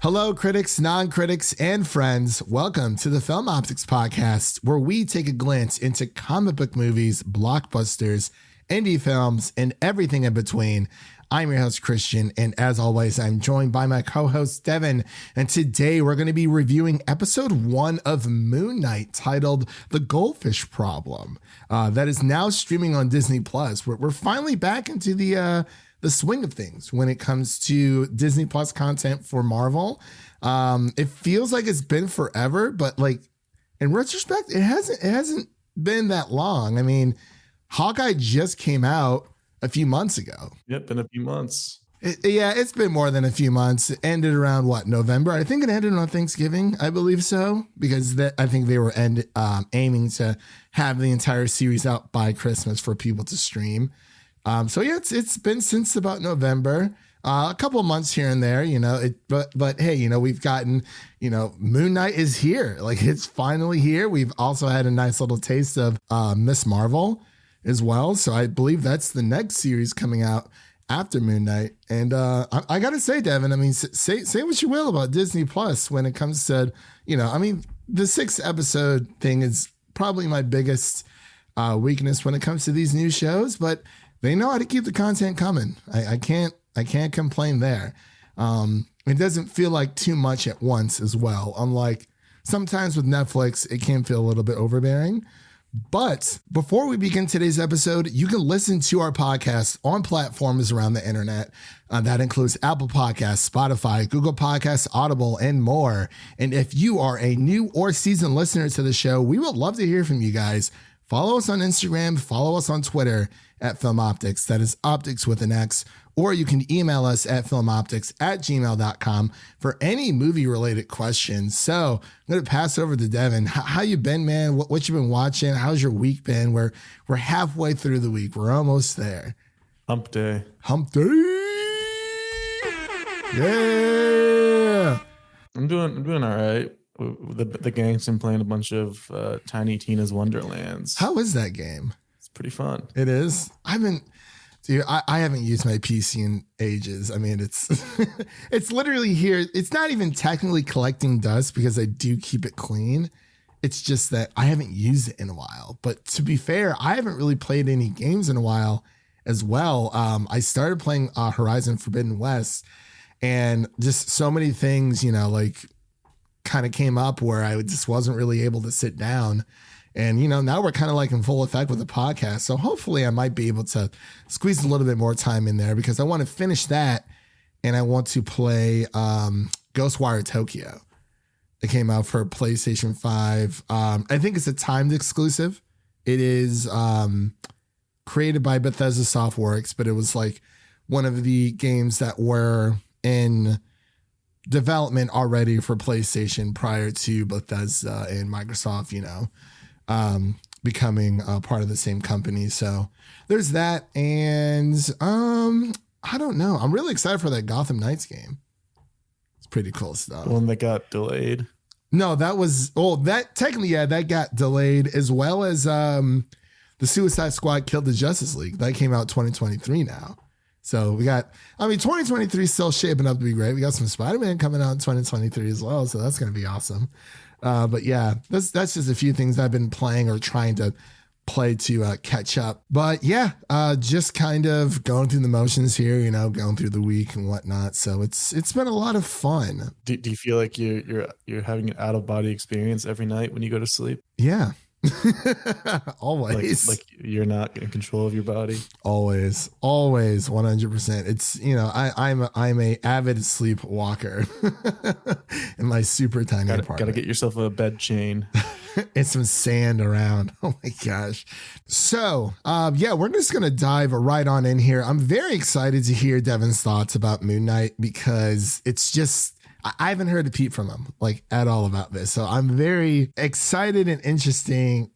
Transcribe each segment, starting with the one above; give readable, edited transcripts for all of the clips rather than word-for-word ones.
Hello, critics, non-critics, and friends. Welcome to the Film Optix podcast, where we take a glance into comic book movies, blockbusters, indie films, and everything in between. I'm your host, Christian, and as always, I'm joined by my co-host, Devin. And today we're going to be reviewing episode 1 of Moon Knight, titled The Goldfish Problem, that is now streaming on Disney+. We're finally back into the swing of things when it comes to Disney Plus content for Marvel. It feels like it's been forever, but like in retrospect, it hasn't been that long. I mean, Hawkeye just came out a few months ago. Yep, been a few months. It's been more than a few months. It ended around November? I think it ended on Thanksgiving. I believe so, because I think they were aiming to have the entire series out by Christmas for people to stream. So yeah, it's been since about November, a couple of months here and there, but hey, we've gotten, Moon Knight is here. Like, it's finally here. We've also had a nice little taste of Miss Marvel as well. So I believe that's the next series coming out after Moon Knight. And I got to say, Devin, I mean, say what you will about Disney Plus when it comes to, the 6 episode thing is probably my biggest weakness when it comes to these new shows, but they know how to keep the content coming. I can't complain there. It doesn't feel like too much at once as well. Unlike sometimes with Netflix, it can feel a little bit overbearing. But before we begin today's episode, you can listen to our podcast on platforms around the internet. That includes Apple Podcasts, Spotify, Google Podcasts, Audible, and more. And if you are a new or seasoned listener to the show, we would love to hear from you guys. Follow us on Instagram, follow us on Twitter at Film Optix. That is Optix with an X. Or you can email us at filmoptix@gmail.com for any movie-related questions. So I'm going to pass over to Devin. How you been, man? What you been watching? How's your week been? We're halfway through the week. We're almost there. Hump day. Hump day. Yeah. I'm doing all right. The gang's been playing a bunch of Tiny Tina's Wonderlands. How is that game? It's pretty fun. It is. I haven't used my PC in ages. I mean, it's literally here. It's not even technically collecting dust because I do keep it clean. It's just that I haven't used it in a while. But to be fair, I haven't really played any games in a while as well. I started playing Horizon Forbidden West, and just so many things, kind of came up where I just wasn't really able to sit down. And, now we're kind of like in full effect with the podcast. So hopefully I might be able to squeeze a little bit more time in there because I want to finish that. And I want to play Ghostwire Tokyo. It came out for PlayStation 5. I think it's a timed exclusive. It is created by Bethesda Softworks, but it was like one of the games that were in development already for PlayStation prior to Bethesda and Microsoft, becoming part of the same company. So there's that. And I don't know. I'm really excited for that Gotham Knights game. It's pretty cool stuff. The one that got delayed. No, that got delayed, as well as the Suicide Squad Killed the Justice League. That came out 2023 now. So 2023 is still shaping up to be great. We got some Spider-Man coming out in 2023 as well. So that's going to be awesome. But yeah, that's just a few things I've been playing or trying to play to catch up. But yeah, just kind of going through the motions here, going through the week and whatnot. So it's been a lot of fun. Do you feel like you're having an out-of-body experience every night when you go to sleep? Yeah. Always. Like you're not in control of your body. Always 100%. It's I'm a avid sleepwalker in my super tiny apartment. Gotta get yourself a bed chain and some sand around. Oh my gosh. So we're just gonna dive right on in here. I'm very excited to hear Devin's thoughts about Moon Knight because it's just, I haven't heard a peep from him at all about this. So I'm very excited and interested,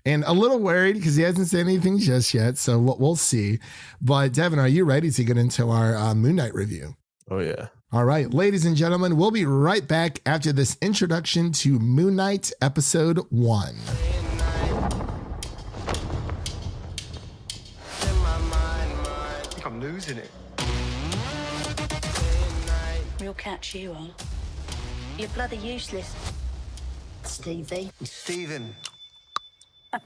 and a little worried because he hasn't said anything just yet. So we'll see. But Devin, are you ready to get into our Moon Knight review? Oh yeah. All right, ladies and gentlemen, we'll be right back after this introduction to Moon Knight episode 1. I'm losing it. Real catch you are. You're bloody useless, Stevie. Stephen. I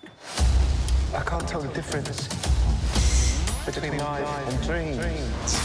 can't tell the difference between life and dreams.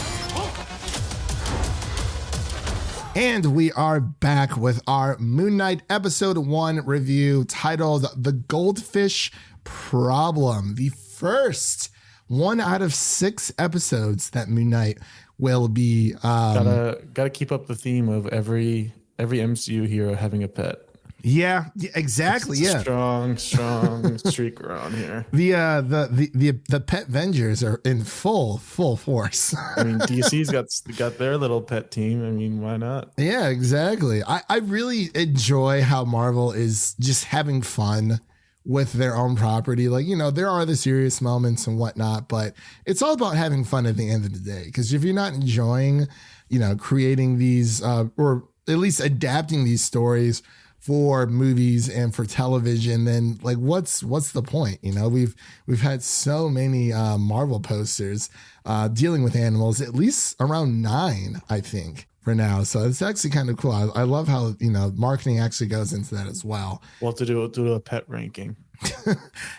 And we are back with our Moon Knight episode 1 review titled The Goldfish Problem, the first 1 out of 6 episodes that Moon Knight will be. Gotta keep up the theme of every MCU hero having a pet. Yeah, exactly. It's yeah, strong streak around here. The pet Vengers are in full force. I mean, DC's got their little pet team. I mean, why not? Yeah, exactly. I really enjoy how Marvel is just having fun with their own property. Like, you know, there are the serious moments and whatnot, but it's all about having fun at the end of the day. Because if you're not enjoying, you know, creating these or at least adapting these stories for movies and for television, then like what's the point? You know, we've had so many Marvel posters dealing with animals, at least around 9, I think, for now. So it's actually kind of cool. I love how, you know, marketing actually goes into that as well. We'll have to do a pet ranking.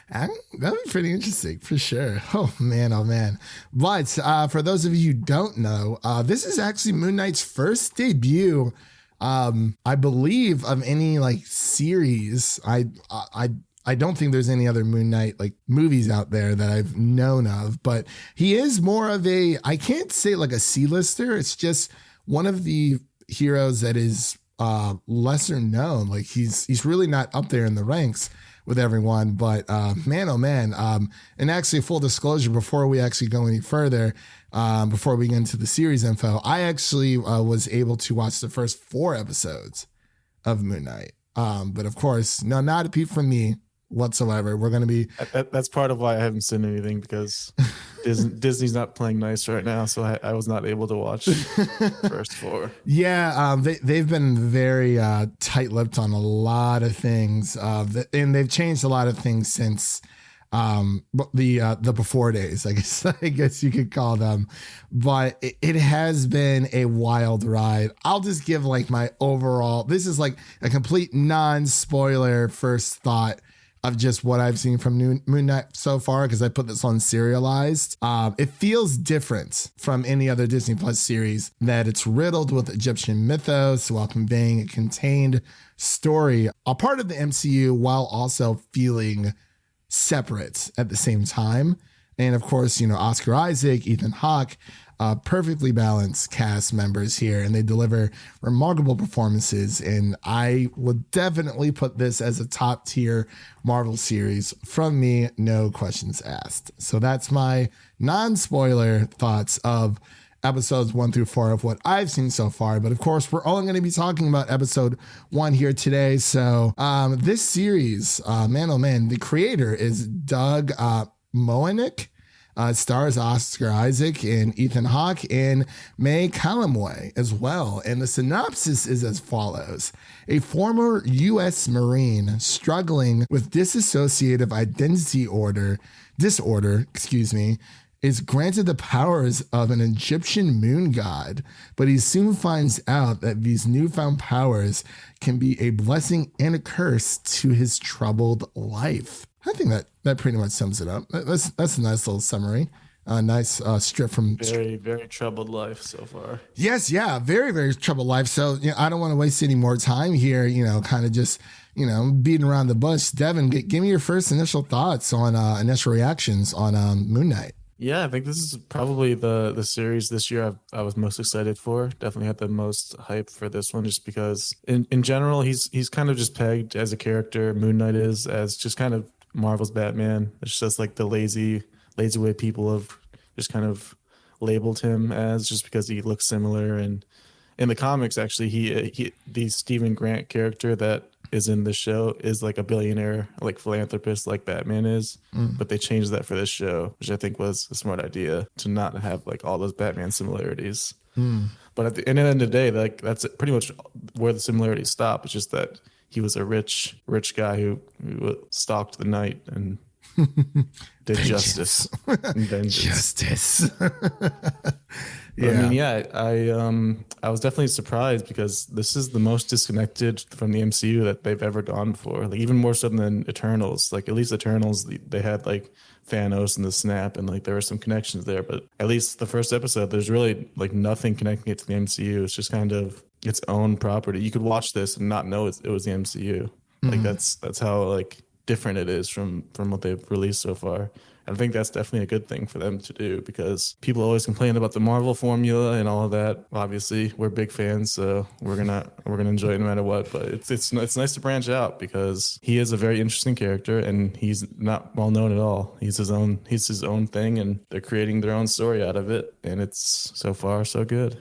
That'd be pretty interesting for sure. Oh man. But for those of you who don't know, this is actually Moon Knight's first debut, I believe, of any like series. I don't think there's any other Moon Knight like movies out there that I've known of, but he is more of a, I can't say like a C-lister. It's just one of the heroes that is lesser known. Like he's really not up there in the ranks with everyone, but man, oh man. And actually, full disclosure, before we actually go any further, before we get into the series info, I actually was able to watch the first 4 episodes of Moon Knight. But of course, no, not a peep from me whatsoever. We're going to be... That's part of why I haven't seen anything, because Disney's not playing nice right now, so I was not able to watch the first 4. Yeah, they've been very tight-lipped on a lot of things, and they've changed a lot of things since the before days, I guess you could call them. But it has been a wild ride. I'll just give like my overall, this is like a complete non-spoiler first thought of just what I've seen from Moon Knight so far, because I put this on serialized. It feels different from any other Disney Plus series, that it's riddled with Egyptian mythos while conveying a contained story, a part of the MCU, while also feeling separate at the same time. And of course, you know, Oscar Isaac, Ethan Hawke, perfectly balanced cast members here, and they deliver remarkable performances. And I would definitely put this as a top tier Marvel series from me, no questions asked. So that's my non-spoiler thoughts of episodes 1 through 4 of what I've seen so far. But of course, we're only going to be talking about episode 1 here today. So this series, man, oh man, the creator is Doug Moench. Stars Oscar Isaac and Ethan Hawke and Calamawy as well. And the synopsis is as follows. A former U.S. Marine struggling with dissociative identity disorder, is granted the powers of an Egyptian moon god, but he soon finds out that these newfound powers can be a blessing and a curse to his troubled life. I think that pretty much sums it up. That's a nice little summary. A nice strip from... Very, very troubled life so far. Yes, yeah, very, very troubled life. So, you know, I don't want to waste any more time here, you know, kind of just, you know, beating around the bush. Devin, give me your first initial thoughts on, initial reactions on Moon Knight. Yeah, I think this is probably the series this year I was most excited for. Definitely had the most hype for this one, just because in general, he's kind of just pegged as a character. Moon Knight is as just kind of Marvel's Batman. It's just like the lazy way people have just kind of labeled him as, just because he looks similar. And in the comics, actually, the Stephen Grant character that is in the show is like a billionaire, like philanthropist, like Batman is. But they changed that for this show, which I think was a smart idea, to not have like all those Batman similarities. But at the end of the day, like that's pretty much where the similarities stop. It's just that he was a rich guy who stalked the night and did justice. And vengeance. Justice. But I mean, yeah, I was definitely surprised because this is the most disconnected from the MCU that they've ever gone for. Like even more so than Eternals. Like at least Eternals, they had like Thanos and the Snap, and like there were some connections there. But at least the first episode, there's really like nothing connecting it to the MCU. It's just kind of its own property. You could watch this and not know it was the MCU. Like that's how like different it is from what they've released so far. I think that's definitely a good thing for them to do because people always complain about the Marvel formula and all of that. Obviously, we're big fans, so we're gonna enjoy it no matter what. But it's nice to branch out because he is a very interesting character and he's not well known at all. He's his own thing, and they're creating their own story out of it, and it's so far so good.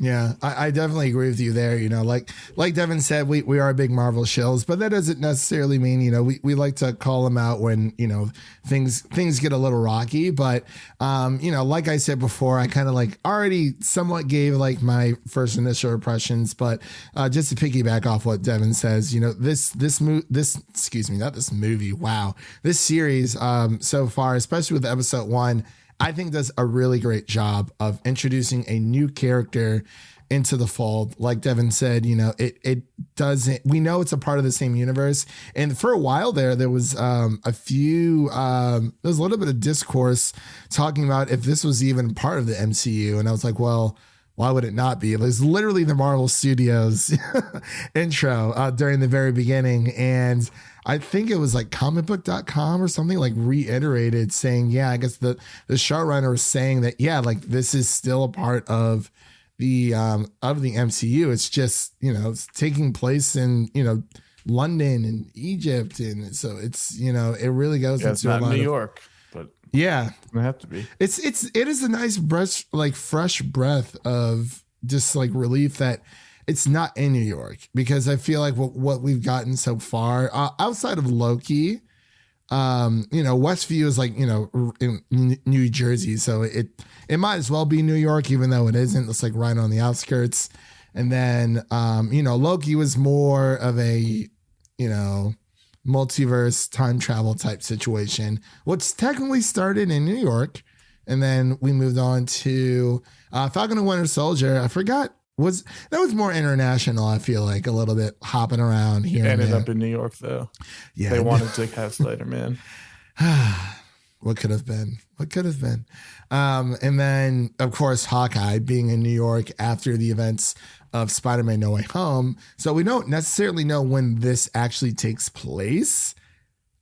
Yeah, I definitely agree with you there. You know, like Devin said, we are big Marvel shills, but that doesn't necessarily mean, you know, we like to call them out when, you know, things get a little rocky. But, you know, like I said before, I kind of like already somewhat gave like my first initial impressions. But just to piggyback off what Devin says, you know, this series so far, especially with episode 1, I think does a really great job of introducing a new character into the fold. Like Devin said, you know, it doesn't, we know it's a part of the same universe. And for a while there was there was a little bit of discourse talking about if this was even part of the MCU. And I was like, well, why would it not be? It was literally the Marvel Studios intro during the very beginning. And I think it was like comicbook.com or something like reiterated saying, yeah, I guess the showrunner was saying that, yeah, like this is still a part of the MCU. It's just, you know, it's taking place in, you know, London and Egypt. And so it's, you know, it really goes into it's not a lot New York, but yeah, it's gonna have to be. It is a nice breath, like fresh breath of just like relief that it's not in New York, because I feel like what we've gotten so far outside of Loki, you know, Westview is like, you know, in New Jersey. So it might as well be New York, even though it isn't. It's like right on the outskirts. And then, you know, Loki was more of a, you know, multiverse time travel type situation, which technically started in New York. And then we moved on to Falcon and Winter Soldier. I forgot. That was more international, I feel like, a little bit hopping around here. Ended up in New York, though. Yeah. They wanted to have Spider-Man. What could have been? And then, of course, Hawkeye being in New York after the events of Spider-Man No Way Home. So we don't necessarily know when this actually takes place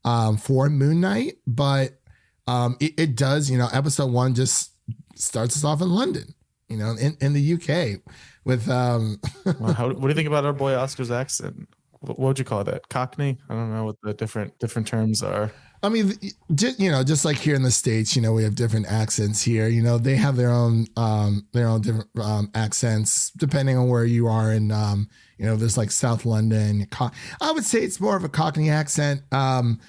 for Moon Knight, but it does, you know, episode 1 just starts us off in London, you know, in the UK with Well, what do you think about our boy Oscar's accent? What would you call that? Cockney? I don't know what the different terms are. I mean, you know, just like here in the States, you know, we have different accents here. You know, they have their own different accents depending on where you are. And, you know, there's like South London. I would say it's more of a Cockney accent. I'm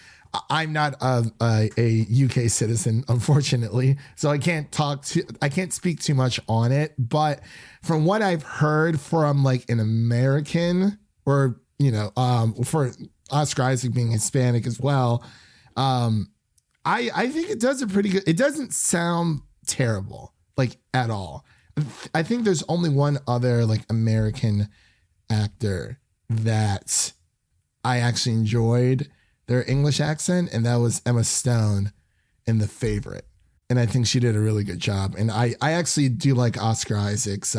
not a UK citizen, unfortunately, so I can't speak too much on it. But from what I've heard from like an American, or, you know, for Oscar Isaac being Hispanic as well, I think it does a pretty good. It doesn't sound terrible, like at all. I think there's only one other like American actor that I actually enjoyed their English accent, and that was Emma Stone in The Favorite. And I think she did a really good job. And I actually do like Oscar Isaac's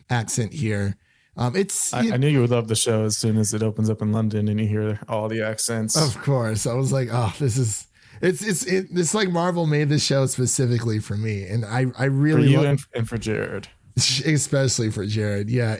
accent here. I knew you would love the show as soon as it opens up in London and you hear all the accents. Of course. I was like, oh, it's like Marvel made this show specifically for me. And I really for you and for Jared. Especially for Jared. Yeah,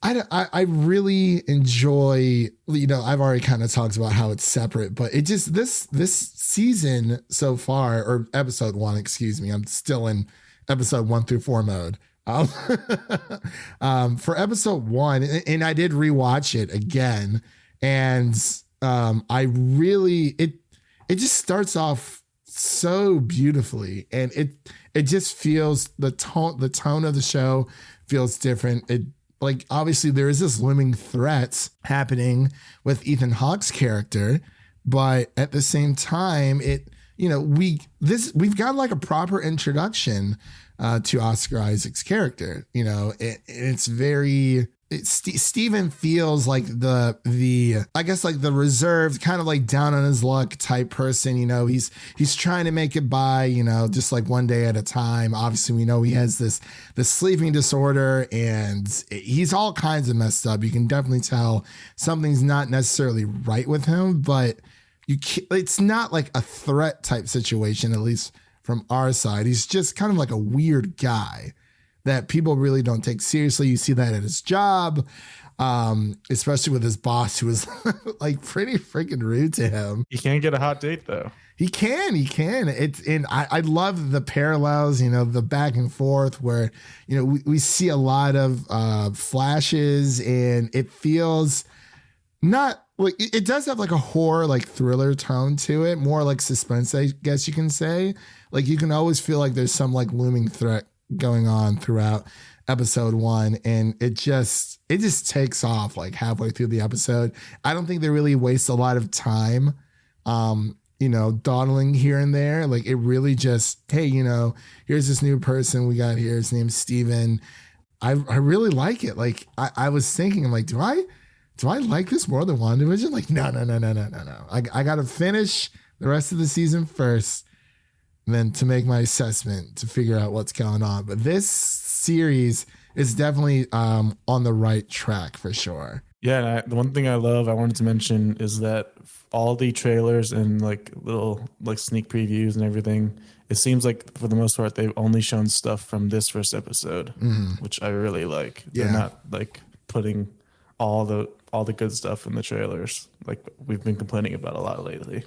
I really enjoy, you know, I've already kind of talked about how it's separate, but it just, this season so far, or episode 1, excuse me, I'm still in episode 1 through 4 mode. For episode 1, and I did rewatch it again, and I really, it just starts off so beautifully, and it just feels, the tone of the show feels different. It, like, obviously there is this looming threat happening with Ethan Hawke's character, but at the same time, we've got like a proper introduction to Oscar Isaac's character. It's very. Steven feels like the I guess like the reserved, kind of like down on his luck type person. He's trying to make it by, just like one day at a time. Obviously, we know he has this sleeping disorder, and he's all kinds of messed up. You can definitely tell something's not necessarily right with him, but it's not like a threat type situation, at least from our side. He's just kind of like a weird guy that people really don't take seriously. You see that at his job, especially with his boss, who is like pretty freaking rude to him. He can't get a hot date though. He can. And I love the parallels, the back and forth where, we see a lot of flashes, and it feels not like it does have like a horror, like thriller tone to it, more like suspense, I guess you can say. Like you can always feel like there's some like looming threat going on throughout episode 1, and it just takes off like halfway through the episode. I don't think they really waste a lot of time dawdling here and there. Like it really just, hey, here's this new person we got here, his name's Steven. I really like it. Like I was thinking, I'm like, do I like this more than WandaVision? Like no. I gotta finish the rest of the season first, then to make my assessment to figure out what's going on. But this series is definitely on the right track for sure. Yeah, and the one thing I wanted to mention is that all the trailers and like little like sneak previews and everything, it seems like for the most part they've only shown stuff from this first episode, which I really like. Yeah. They're not like putting all the good stuff in the trailers like we've been complaining about a lot lately.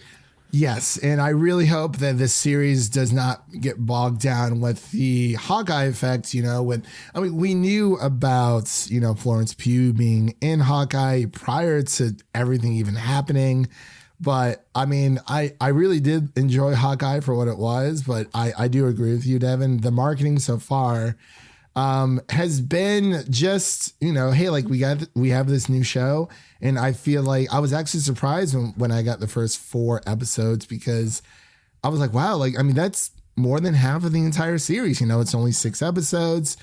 Yes, and I really hope that this series does not get bogged down with the Hawkeye effect. We knew about, Florence Pugh being in Hawkeye prior to everything even happening. But I mean, I really did enjoy Hawkeye for what it was. But I do agree with you, Devin. The marketing so far has been just, hey, like we have this new show. And I feel like I was actually surprised when I got the first 4 episodes, because I was like, wow, like, I mean, that's more than half of the entire series. It's only 6 episodes.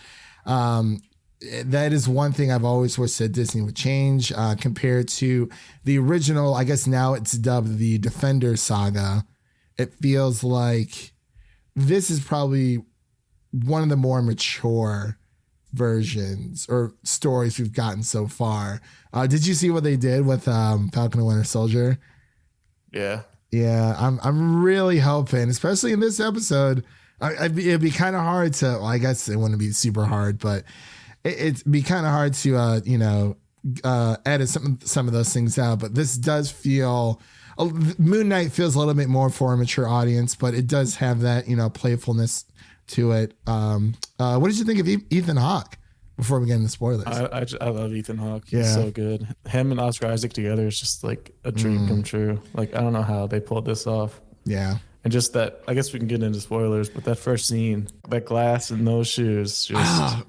That is one thing I've always said Disney would change compared to the original. I guess now it's dubbed the Defender Saga. It feels like this is probably one of the more mature versions or stories we've gotten so far. Did you see what they did with Falcon and Winter Soldier? Yeah. I'm really hoping, especially in this episode, it'd be kind of hard to. Well, I guess it wouldn't be super hard, but it'd be kind of hard to edit some of those things out. But this does feel. Moon Knight feels a little bit more for a mature audience, but it does have that playfulness to it. What did you think of Ethan Hawke before we get into spoilers? I love Ethan Hawke. He's Yeah. so good. Him and Oscar Isaac together is just like a dream come true. Like I don't know how they pulled this off. Yeah. And just that, I guess we can get into spoilers, but that first scene, that glass and those shoes, just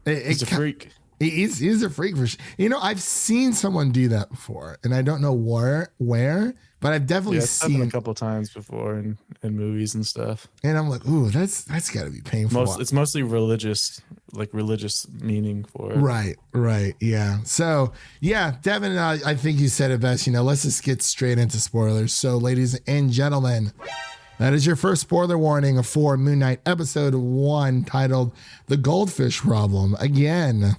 he's a freak. He's a freak for sure. I've seen someone do that before, and I don't know where, but I've definitely seen a couple times before in movies and stuff. And I'm like, ooh, that's got to be painful. It's mostly religious meaning for it. Right. Yeah. So, yeah, Devin, I think you said it best. Let's just get straight into spoilers. So, ladies and gentlemen, that is your first spoiler warning for Moon Knight episode 1, titled The Goldfish Problem. Again,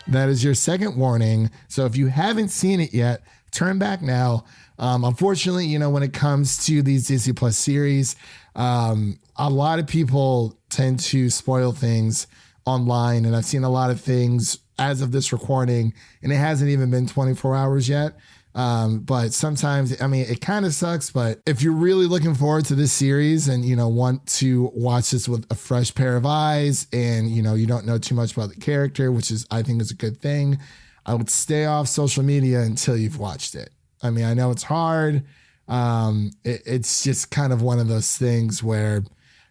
that is your second warning. So if you haven't seen it yet, turn back now. Unfortunately, when it comes to these Disney Plus series, a lot of people tend to spoil things online. And I've seen a lot of things as of this recording, and it hasn't even been 24 hours yet. But sometimes, it kind of sucks, but if you're really looking forward to this series and, want to watch this with a fresh pair of eyes and, you don't know too much about the character, which I think is a good thing, I would stay off social media until you've watched it. I know it's hard. It's just kind of one of those things where,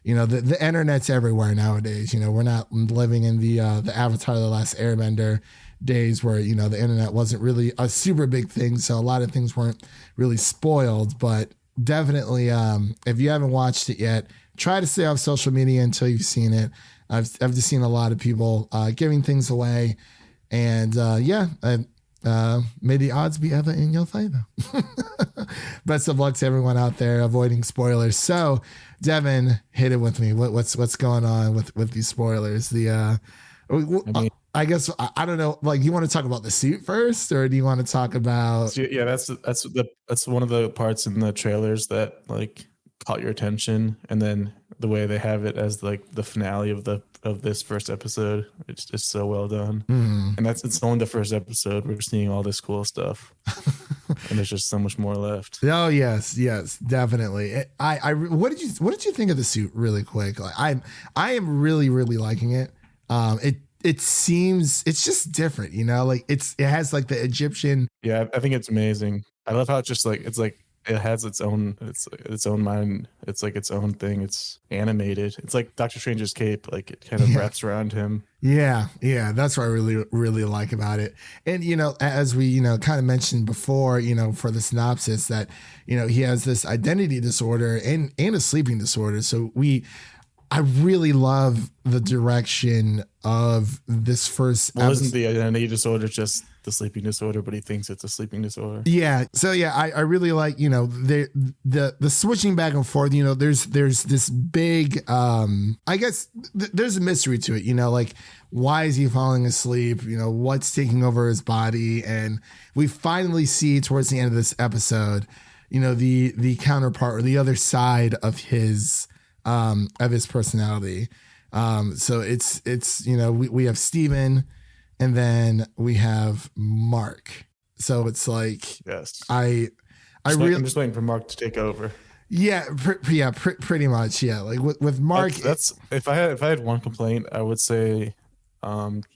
the internet's everywhere nowadays. We're not living in the Avatar: The Last Airbender days where, the internet wasn't really a super big thing. So a lot of things weren't really spoiled, but definitely, if you haven't watched it yet, try to stay off social media until you've seen it. I've just seen a lot of people giving things away, and may the odds be ever in your favor. Best of luck to everyone out there avoiding spoilers. So, Devin, hit it with me. What's going on with these spoilers? I guess I don't know. Like, you want to talk about the suit first, or do you want to talk about? Yeah, that's one of the parts in the trailers that like caught your attention, and then the way they have it as like the finale of this first episode, it's just so well done. And it's only the first episode. We're seeing all this cool stuff, and there's just so much more left. Oh yes, definitely. What did you think of the suit? Really quick, like I am really liking it. It seems it's just different, like it has like the Egyptian. Yeah, I think it's amazing. I love how it's just like it has its own mind. It's like its own thing. It's animated. It's like Doctor Strange's cape. Like it kind of wraps around him. Yeah. That's what I really like about it. And as we kind of mentioned before, for the synopsis that he has this identity disorder and a sleeping disorder. So I really love the direction of this first episode. Isn't the identity disorder just the sleeping disorder, but he thinks it's a sleeping disorder? Yeah. So I really like, the switching back and forth, there's this big, I guess there's a mystery to it, like, why is he falling asleep? What's taking over his body? And we finally see towards the end of this episode, the counterpart or the other side of his personality. So it's we have Steven, and then we have Mark. So it's like, yes, I'm just waiting for Mark to take over. Yeah, pretty much. Yeah, like with Mark, that's if I had one complaint, I would say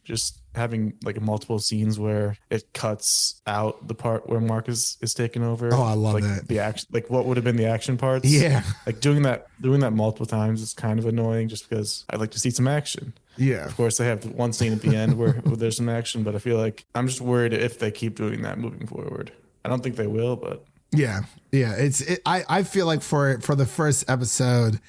just having like multiple scenes where it cuts out the part where Mark is taking over. Oh, I love like that. The action, like what would have been the action parts. Yeah, like doing that multiple times is kind of annoying, just because I'd like to see some action. Yeah, of course they have one scene at the end where there's some action, but I feel like I'm just worried if they keep doing that moving forward. I don't think they will, but yeah. I feel like for the first episode,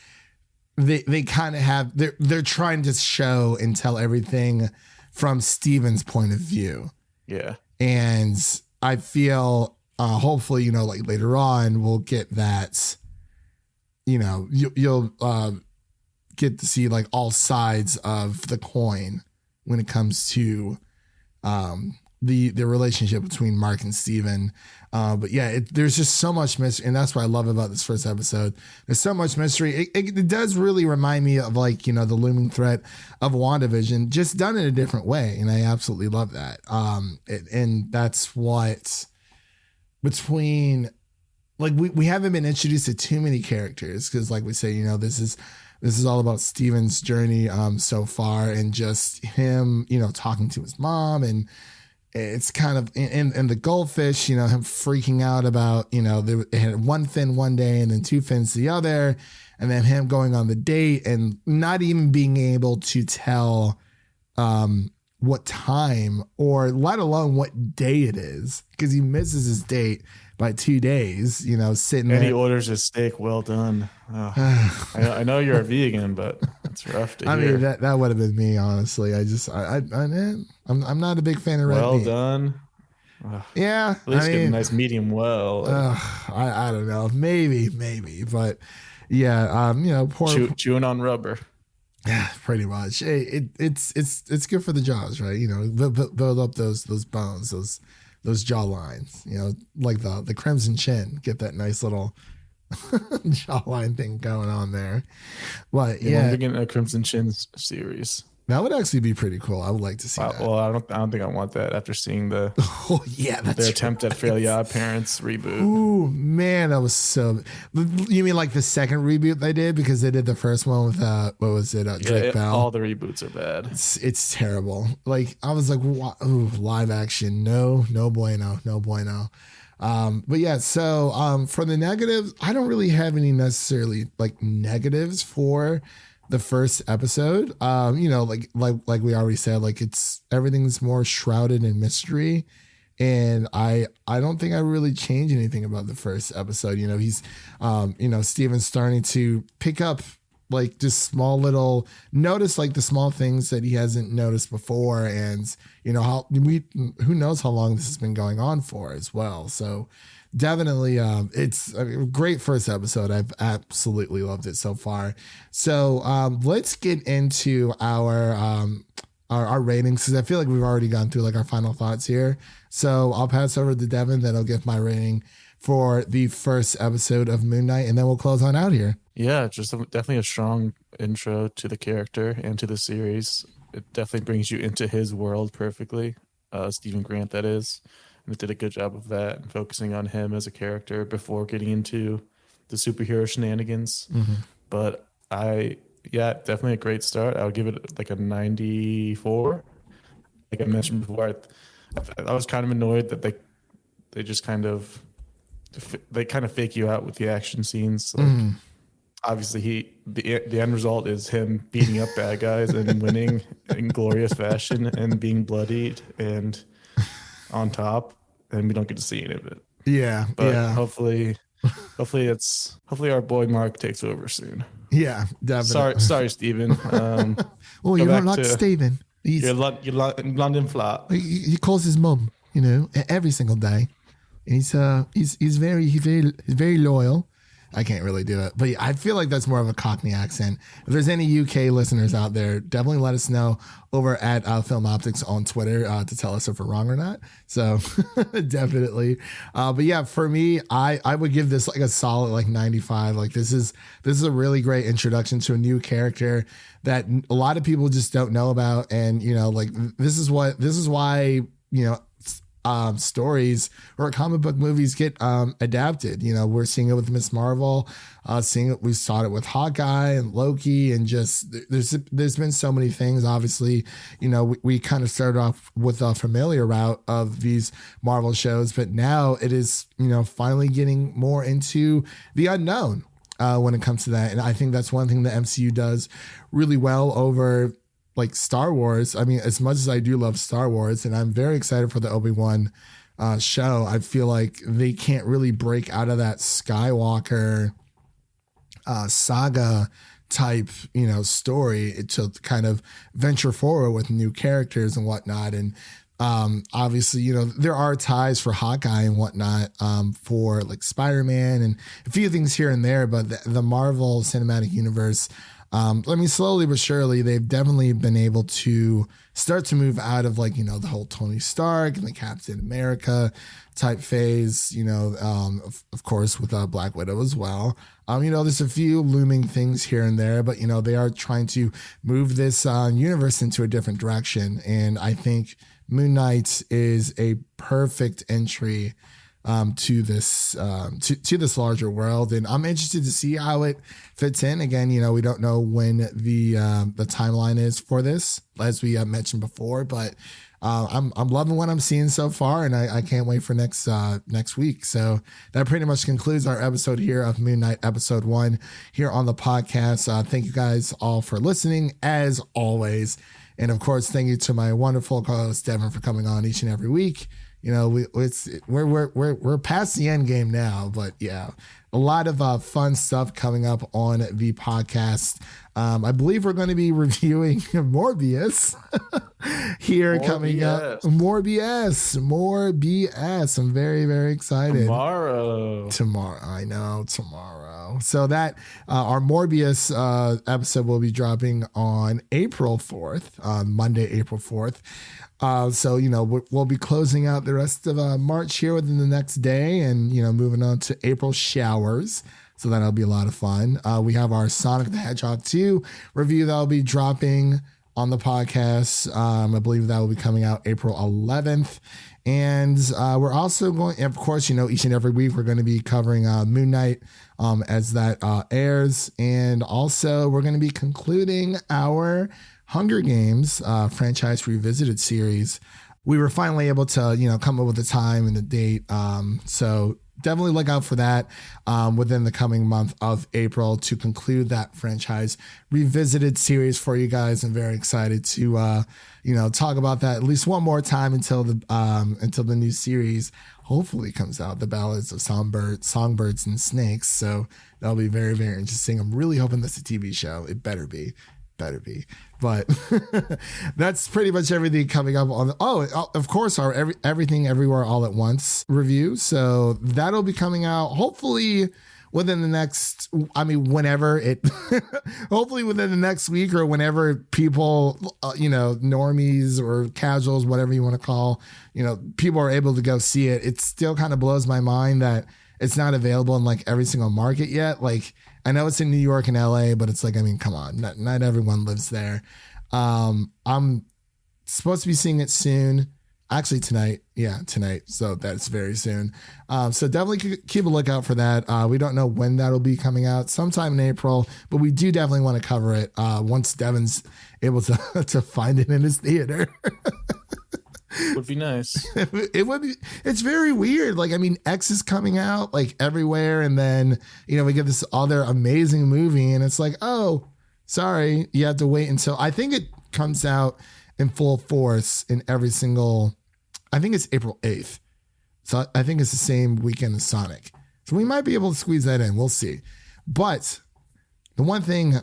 they kind of have they're trying to show and tell everything from Steven's point of view. Yeah. And I feel hopefully, like later on we'll get that, you'll get to see like all sides of the coin when it comes to the relationship between Mark and Steven. But yeah, there's just so much mystery, and that's what I love about this first episode. There's so much mystery. It does really remind me of like, the looming threat of WandaVision, just done in a different way. And I absolutely love that. And that's what between like, we haven't been introduced to too many characters. Cause like we say, this is all about Steven's journey, so far, and just him, talking to his mom, and it's kind of in the Goldfish, him freaking out about, they had one fin one day and then two fins the other, and then him going on the date and not even being able to tell what time or let alone what day it is, because he misses his date by 2 days, sitting there. And he orders his steak well done. Oh, I know you're a vegan, but it's rough to hear. I mean, that would have been me, honestly. I'm not a big fan of red meat. Well done. Yeah. At least get a nice medium well. I don't know. Maybe. But yeah, chewing on rubber. Yeah, pretty much. Hey, it's good for the jaws, right? Build up those bones, those jaw lines, like the crimson chin, get that nice little jawline thing going on there. But yeah, we're getting a Crimson Chin series. That would actually be pretty cool. I would like to see that. Well, I don't think I want that after seeing their attempt at Fairly Odd Parents reboot. Ooh, man, that was so. You mean like the second reboot they did, because they did the first one with what was it? Drake Bell. All the reboots are bad. It's terrible. Like I was like, ooh, live action, no bueno. But yeah, so for the negatives, I don't really have any necessarily like negatives for the first episode. Like we already said, like everything's more shrouded in mystery, And I don't think I really changed anything about the first episode. You know, he's, Steven's starting to pick up like just small little notice, like the small things that he hasn't noticed before. And, you know, who knows how long this has been going on for as well. So definitely, it's a great first episode. I've absolutely loved it so far. So let's get into our ratings, because I feel like we've already gone through like our final thoughts here. So I'll pass over to Devin, then I'll give my rating for the first episode of Moon Knight, and then we'll close on out here. Yeah, just definitely a strong intro to the character and to the series. It definitely brings you into his world perfectly. Stephen Grant, that is. And it did a good job of that, and focusing on him as a character before getting into the superhero shenanigans. Mm-hmm. But definitely a great start. I would give it like a 94. Like I mentioned before, I was kind of annoyed that they just kind of fake you out with the action scenes. Like, obviously the end result is him beating up bad guys and winning in glorious fashion and being bloodied and on top, and we don't get to see any of it. Yeah, but yeah. Hopefully our boy Mark takes over soon. Yeah, definitely. Sorry, Stephen. Oh, you're not Stephen. You're London flat. He calls his mum, you know, every single day. He's very loyal. I can't really do it, but yeah, I feel like that's more of a Cockney accent. If there's any UK listeners out there, definitely let us know over at Film Optix on Twitter to tell us if we're wrong or not. So definitely. But yeah, for me, I would give this like a solid like 95. Like this is a really great introduction to a new character that a lot of people just don't know about. And, you know, like this is why, you know, stories or comic book movies get adapted. You know, we're seeing it with Miss Marvel, we saw it with Hawkeye and Loki, and just there's been so many things. Obviously, you know, we kind of started off with a familiar route of these Marvel shows, but now it is, you know, finally getting more into the unknown when it comes to that. And I think that's one thing the MCU does really well over like Star Wars. I mean, as much as I do love Star Wars, and I'm very excited for the Obi-Wan show, I feel like they can't really break out of that Skywalker saga type, you know, story to kind of venture forward with new characters and whatnot. And obviously, you know, there are ties for Hawkeye and whatnot for like Spider-Man and a few things here and there, but the Marvel Cinematic Universe, I mean, slowly but surely, they've definitely been able to start to move out of like, you know, the whole Tony Stark and the Captain America type phase, you know, of course, with Black Widow as well. You know, there's a few looming things here and there, but, you know, they are trying to move this universe into a different direction. And I think Moon Knight is a perfect entry to this larger world, and I'm interested to see how it fits in. Again, you know, we don't know when the timeline is for this, as we mentioned before, but I'm loving what I'm seeing so far, and I can't wait for next week. So that pretty much concludes our episode here of Moon Knight episode 1 here on the podcast. Thank you guys all for listening as always, and of course, thank you to my wonderful co-host Devin for coming on each and every week. You know, we're past the end game now, but yeah, a lot of fun stuff coming up on the podcast. I believe we're going to be reviewing Morbius here coming up. Morbius. I'm very, very excited. Tomorrow. I know, tomorrow. So that our Morbius episode will be dropping on April 4th, Monday, April 4th. So, you know, we'll be closing out the rest of March here within the next day, and, you know, moving on to April showers. So that'll be a lot of fun. We have our Sonic the Hedgehog 2 review that'll be dropping on the podcast. I believe that will be coming out April 11th. And we're also going, of course, you know, each and every week we're going to be covering Moon Knight as that airs. And also we're going to be concluding our Hunger Games franchise revisited series. We were finally able to, you know, come up with a time and a date. So definitely look out for that within the coming month of April to conclude that franchise revisited series for you guys. I'm very excited to talk about that at least one more time until the new series hopefully comes out, The Ballads of Songbirds and Snakes. So that'll be very, very interesting. I'm really hoping that's a TV show. It better be. But that's pretty much everything coming up on of course, our Everything Everywhere All at Once review. So that'll be coming out hopefully within the next, hopefully within the next week, or whenever people, normies or casuals, whatever you want to call, people are able to go see it. It still kind of blows my mind that it's not available in like every single market yet. Like, I know it's in New York and LA, but it's like, come on, not everyone lives there. I'm supposed to be seeing it soon. Actually tonight. Yeah, tonight. So that's very soon. So definitely keep a lookout for that. We don't know when that'll be coming out, sometime in April, but we do definitely want to cover it once Devin's able to find it in his theater. Would be nice. It would be. It's very weird. Like, X is coming out like everywhere, and then we get this other amazing movie, and it's like, oh, sorry, you have to wait until, I think it comes out in full force in every single. I think it's April 8th, so I think it's the same weekend as Sonic. So we might be able to squeeze that in. We'll see. But the one thing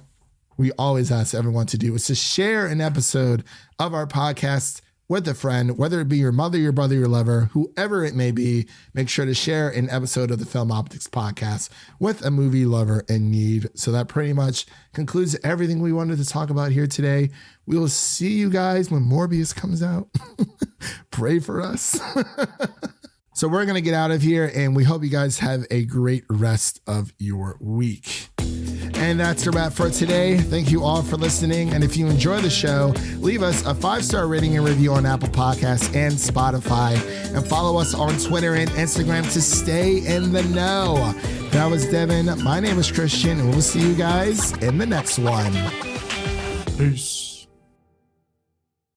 we always ask everyone to do is to share an episode of our podcast with a friend, whether it be your mother, your brother, your lover, whoever it may be. Make sure to share an episode of the Film Optix podcast with a movie lover in need. So that pretty much concludes everything we wanted to talk about here today. We will see you guys when Morbius comes out. Pray for us. So we're going to get out of here, and we hope you guys have a great rest of your week. And that's a wrap for today. Thank you all for listening. And if you enjoy the show, leave us a 5-star rating and review on Apple Podcasts and Spotify. And follow us on Twitter and Instagram to stay in the know. That was Devin. My name is Christian, and we'll see you guys in the next one. Peace.